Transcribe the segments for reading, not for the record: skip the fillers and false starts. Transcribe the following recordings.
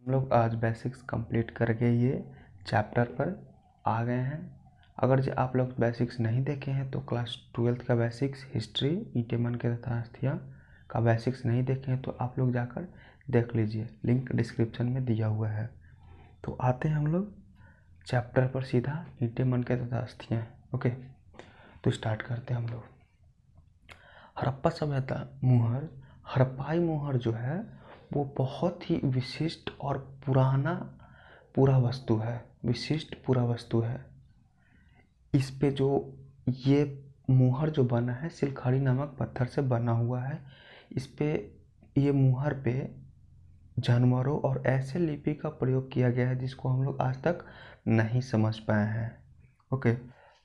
हम लोग आज बेसिक्स कंप्लीट करके ये चैप्टर पर आ गए हैं। अगर जो आप लोग बेसिक्स नहीं देखे हैं तो क्लास 12th का बेसिक्स हिस्ट्री ईटे मन के तथा अस्थियाँ का बेसिक्स नहीं देखे हैं तो आप लोग जाकर देख लीजिए, लिंक डिस्क्रिप्शन में दिया हुआ है। तो आते हैं हम लोग चैप्टर पर सीधा, ईटे मन के तथा अस्थियाँ। ओके, तो स्टार्ट करते हैं हम लोग। हड़प्पा सभ्यता मुहर, हड़प्पाई मुहर जो है वो बहुत ही विशिष्ट और पूरा वस्तु है, विशिष्ट पूरा वस्तु है। इस पे जो ये मुहर जो बना है सिलखड़ी नामक पत्थर से बना हुआ है। इस पे ये मुहर पे जानवरों और ऐसे लिपि का प्रयोग किया गया है जिसको हम लोग आज तक नहीं समझ पाए हैं। ओके,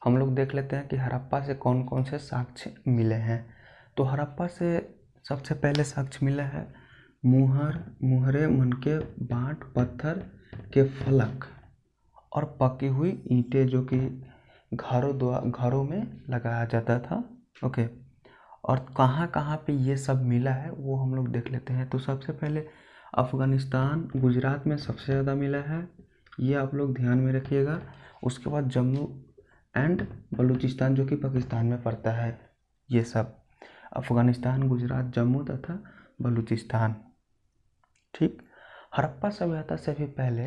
हम लोग देख लेते हैं कि हड़प्पा से कौन कौन से साक्ष्य मिले हैं। तो हड़प्पा से सबसे पहले साक्ष्य मिला है मुहरे मन के बाट पत्थर के फलक और पकी हुई ईंटें जो कि घरों में लगाया जाता था। ओके, और कहाँ कहाँ पे ये सब मिला है वो हम लोग देख लेते हैं। तो सबसे पहले अफ़गानिस्तान गुजरात में सबसे ज़्यादा मिला है, ये आप लोग ध्यान में रखिएगा। उसके बाद जम्मू एंड बलूचिस्तान जो कि पाकिस्तान में पड़ता है। ये सब अफ़गानिस्तान, गुजरात, जम्मू तथा बलूचिस्तान। ठीक, हड़प्पा सभ्यता से भी पहले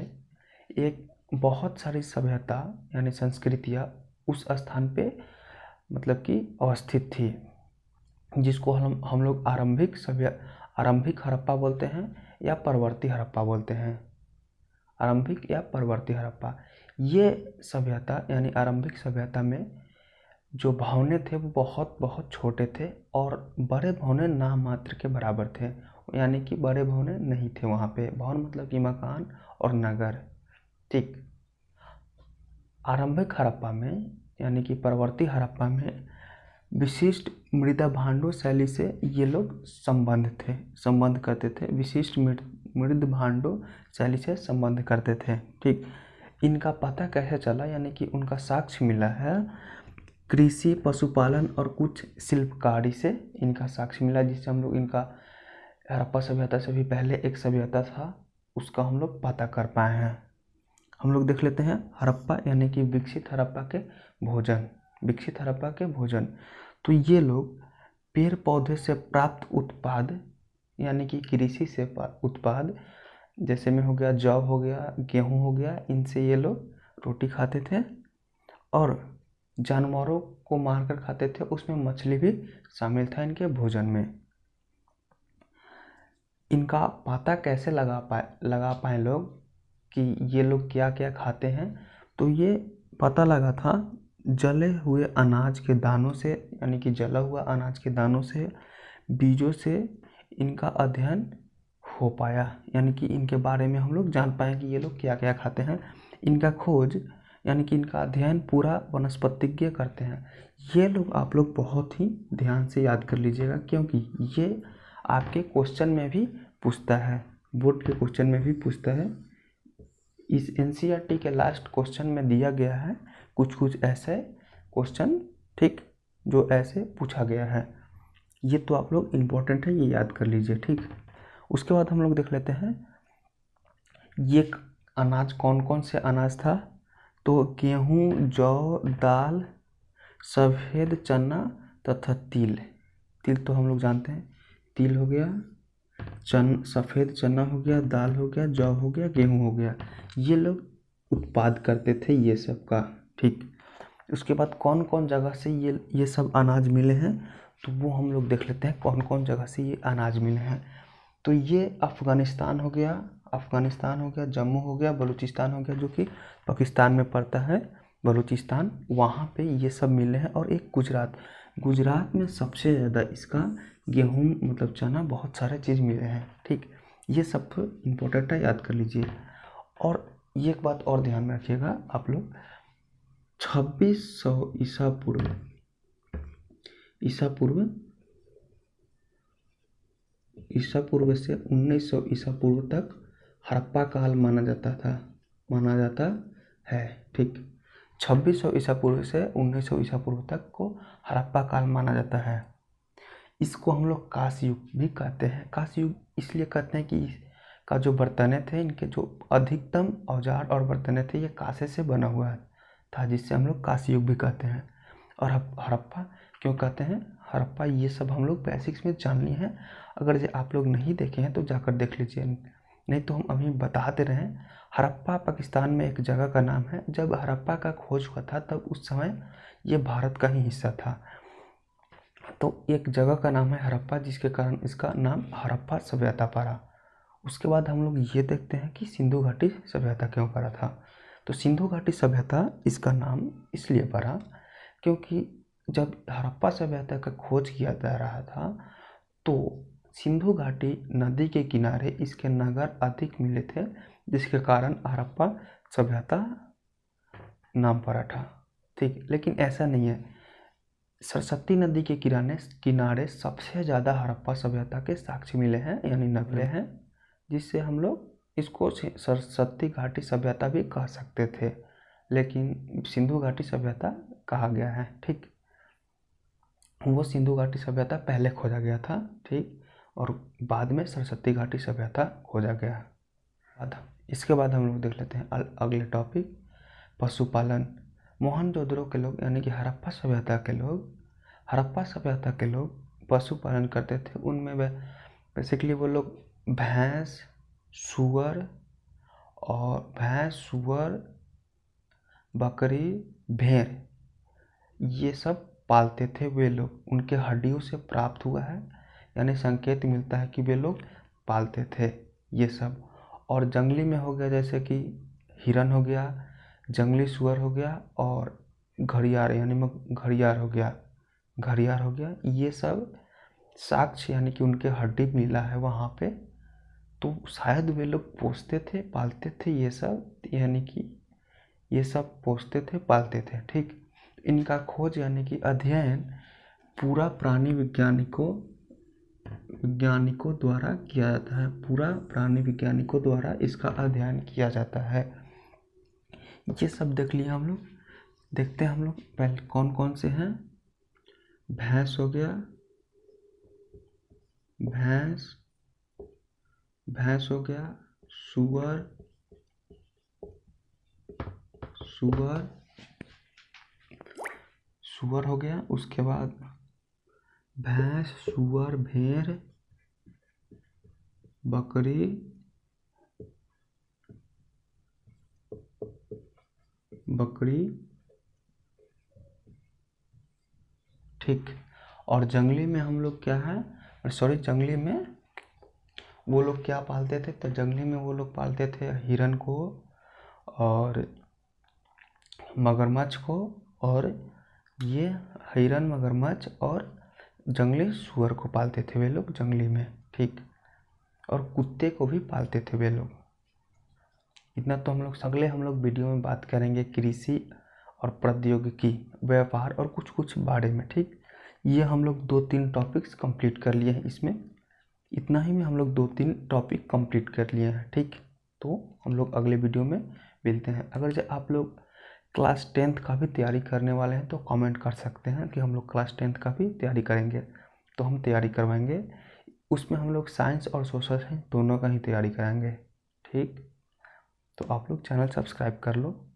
एक बहुत सारी सभ्यता यानी संस्कृतियाँ उस स्थान पे मतलब कि अवस्थित थी, जिसको हम लोग आरंभिक हड़प्पा बोलते हैं या परवर्ती हड़प्पा बोलते हैं। आरंभिक या परवर्ती हड़प्पा, ये सभ्यता यानी आरंभिक सभ्यता में जो भवने थे वो बहुत बहुत छोटे थे और बड़े भवने नाम मात्र के बराबर थे, यानी कि बड़े भवने नहीं थे वहाँ पे। भवन मतलब कि मकान और नगर। ठीक, आरंभिक हड़प्पा में यानी कि परवर्ती हड़प्पा में विशिष्ट मृदा भांडो शैली से ये लोग संबंध करते थे। विशिष्ट मृद भांडो शैली से संबंध करते थे। ठीक, इनका पता कैसे चला यानी कि उनका साक्ष्य मिला है कृषि, पशुपालन और कुछ शिल्पकारी से इनका साक्ष्य मिला, जिससे हम लोग इनका हड़प्पा सभ्यता से भी पहले एक सभ्यता था उसका हम लोग पता कर पाए हैं। हम लोग देख लेते हैं हड़प्पा यानी कि विकसित हड़प्पा के भोजन। विकसित हड़प्पा के भोजन, तो ये लोग पेड़ पौधे से प्राप्त उत्पाद यानी कि कृषि से उत्पाद जैसे में हो गया जौ हो गया, गेहूँ हो गया, इनसे ये लोग रोटी खाते थे और जानवरों को मारकर खाते थे। उसमें मछली भी शामिल था इनके भोजन में। इनका पता कैसे लगा पाए लोग कि ये लोग क्या क्या खाते हैं, तो ये पता लगा था जले हुए अनाज के दानों से, यानी कि जला हुआ अनाज के दानों से, बीजों से इनका अध्ययन हो पाया, यानी कि इनके बारे में हम लोग जान पाए कि ये लोग क्या क्या खाते हैं। इनका खोज यानी कि इनका अध्ययन पूरा वनस्पतिज्ञ करते हैं। ये लोग आप लोग बहुत ही ध्यान से याद कर लीजिएगा, क्योंकि ये आपके क्वेश्चन में भी पूछता है, बोर्ड के क्वेश्चन में भी पूछता है। इस एनसीईआरटी के लास्ट क्वेश्चन में दिया गया है कुछ ऐसे क्वेश्चन, ठीक, जो ऐसे पूछा गया है। ये तो आप लोग इम्पोर्टेंट है, ये याद कर लीजिए। ठीक, उसके बाद हम लोग देख लेते हैं ये अनाज कौन कौन से अनाज था। तो गेहूँ, जौ, दाल, सफ़ेद चना तथा तिल। तिल तो हम लोग जानते हैं, तिल हो गया, सफ़ेद चना हो गया, दाल हो गया, जौ हो गया, गेहूँ हो गया, ये लोग उत्पाद करते थे ये सब का। ठीक, उसके बाद कौन कौन जगह से ये सब अनाज मिले हैं, तो वो हम लोग देख लेते हैं कौन कौन जगह से ये अनाज मिले हैं। तो ये अफ़गानिस्तान हो गया, जम्मू हो गया, बलूचिस्तान हो गया जो कि पाकिस्तान में पड़ता है, बलूचिस्तान, वहाँ पे ये सब मिले हैं। और एक गुजरात में सबसे ज़्यादा इसका गेहूँ मतलब चना बहुत सारे चीज़ मिले हैं। ठीक, ये सब तो इम्पोर्टेंट है, याद कर लीजिए। और ये एक बात और ध्यान में रखिएगा आप लोग, 2600 ईसा पूर्व से 1900 ईसा पूर्व तक हड़प्पा काल माना जाता है। ठीक, 2600 ईसा पूर्व से 1900 ईसा पूर्व तक को हड़प्पा काल माना जाता है। इसको हम लोग कांस्य युग भी कहते हैं। कांस्य युग इसलिए कहते हैं कि का जो बर्तने थे, इनके जो अधिकतम औजार और बर्तने थे, ये कांसे से बना हुआ था, जिससे हम लोग कांस्य युग भी कहते हैं। और हड़प्पा क्यों कहते हैं, हड़प्पा, ये सब हम लोग बेसिक्स में जान लिए हैं। अगर ये आप लोग नहीं देखे हैं तो जाकर देख लीजिए, नहीं तो हम अभी बता दे रहे हैं। हड़प्पा पाकिस्तान में एक जगह का नाम है। जब हड़प्पा का खोज हुआ था तब उस समय ये भारत का ही हिस्सा था। तो एक जगह का नाम है हड़प्पा, जिसके कारण इसका नाम हड़प्पा सभ्यता पड़ा। उसके बाद हम लोग ये देखते हैं कि सिंधु घाटी सभ्यता क्यों पड़ा था। तो सिंधु घाटी सभ्यता इसका नाम इसलिए पड़ा क्योंकि जब हड़प्पा सभ्यता का खोज किया जा रहा था तो सिंधु घाटी नदी के किनारे इसके नगर अधिक मिले थे, जिसके कारण हड़प्पा सभ्यता नाम पड़ा था। ठीक, लेकिन ऐसा नहीं है। सरस्वती नदी के किनारे सबसे ज़्यादा हड़प्पा सभ्यता के साक्ष्य मिले हैं, यानी नकलें हैं, जिससे हम लोग इसको सरस्वती घाटी सभ्यता भी कह सकते थे, लेकिन सिंधु घाटी सभ्यता कहा गया है। ठीक, वो सिंधु घाटी सभ्यता पहले खोजा गया था। ठीक, और बाद में सरस्वती घाटी सभ्यता खोजा गया। इसके बाद हम लोग देख लेते हैं अगले टॉपिक, पशुपालन। मोहनजोदड़ो के लोग यानी कि हड़प्पा सभ्यता के लोग पशुपालन करते थे। उनमें बेसिकली वो लोग भैंस, सुअर, बकरी, भेड़, ये सब पालते थे वे लोग। उनके हड्डियों से प्राप्त हुआ है, यानी संकेत मिलता है कि वे लोग पालते थे ये सब। और जंगली में हो गया जैसे कि हिरन हो गया, जंगली सुअर हो गया, और घड़ियाल यानी घड़ियाल हो गया। ये सब साक्ष्य यानी कि उनके हड्डी मिला है वहाँ पे। तो शायद वे लोग पोसते थे, पालते थे ये सब, यानी कि ये सब पोसते थे, पालते थे। ठीक, इनका खोज यानी कि अध्ययन पूरा प्राणी वैज्ञानिकों द्वारा किया जाता है। पूरा प्राणी वैज्ञानिकों द्वारा इसका अध्ययन किया जाता है। ये सब देख लिया हम लोग। देखते हैं हम लोग पहले कौन कौन से हैं। भैंस हो गया, भैंस हो गया, सुअर हो गया। उसके बाद भैंस, सुअर, भेड़, बकरी। ठीक, और जंगली में हम लोग क्या है, जंगली में वो लोग क्या पालते थे, तो जंगली में वो लोग पालते थे हिरन को और मगरमच्छ को, और ये हिरन, मगरमच्छ और जंगली सुअर को पालते थे वे लोग जंगली में। ठीक, और कुत्ते को भी पालते थे वे लोग। इतना तो हम लोग अगले वीडियो में बात करेंगे कृषि और प्रौद्योगिकी, व्यापार और कुछ बारे में। ठीक, ये हम लोग 2-3 टॉपिक्स कंप्लीट कर लिए हैं इसमें। इतना ही में हम लोग 2-3 टॉपिक कंप्लीट कर लिए हैं। ठीक, तो हम लोग अगले वीडियो में मिलते हैं। अगर जो आप लोग क्लास 10th का भी तैयारी करने वाले हैं तो कमेंट कर सकते हैं कि हम लोग क्लास 10th का भी तैयारी करेंगे, तो हम तैयारी करवाएंगे। उसमें हम लोग साइंस और सोशल साइंस दोनों का ही तैयारी कराएंगे। ठीक, तो आप लोग चैनल सब्सक्राइब कर लो।